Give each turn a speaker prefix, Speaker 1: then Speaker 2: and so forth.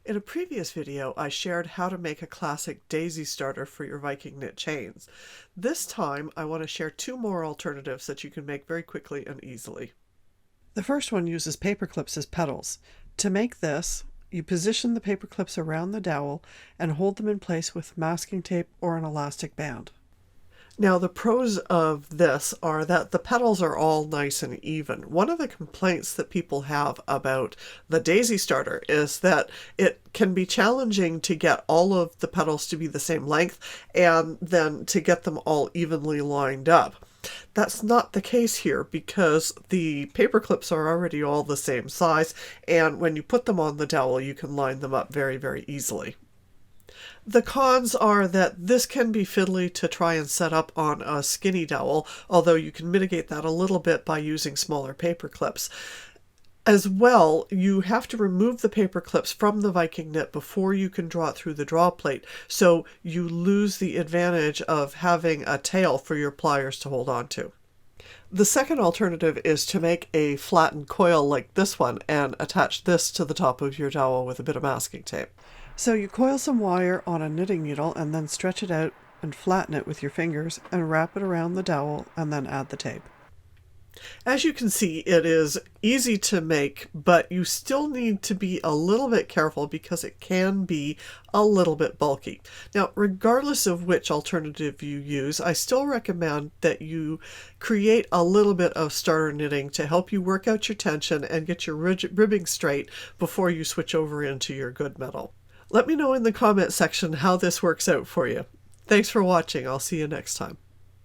Speaker 1: In a previous video, I shared how to make a classic daisy starter for your Viking knit chains. This time, I want to share two more alternatives that you can make very quickly and easily. The first one uses paper clips as petals. To make this, you position the paper clips around the dowel and hold them in place with masking tape or an elastic band. Now, the pros of this are that the petals are all nice and even. One of the complaints that people have about the daisy starter is that it can be challenging to get all of the petals to be the same length and then to get them all evenly lined up. That's not the case here because the paper clips are already all the same size, and when you put them on the dowel, you can line them up very, very easily. The cons are that this can be fiddly to try and set up on a skinny dowel, although you can mitigate that a little bit by using smaller paper clips. As well, you have to remove the paper clips from the Viking knit before you can draw it through the draw plate, so you lose the advantage of having a tail for your pliers to hold on to. The second alternative is to make a flattened coil like this one and attach this to the top of your dowel with a bit of masking tape. So you coil some wire on a knitting needle and then stretch it out and flatten it with your fingers and wrap it around the dowel and then add the tape. As you can see, it is easy to make, but you still need to be a little bit careful because it can be a little bit bulky. Now, regardless of which alternative you use, I still recommend that you create a little bit of starter knitting to help you work out your tension and get your ribbing straight before you switch over into your good metal. Let me know in the comment section how this works out for you. Thanks for watching. I'll see you next time.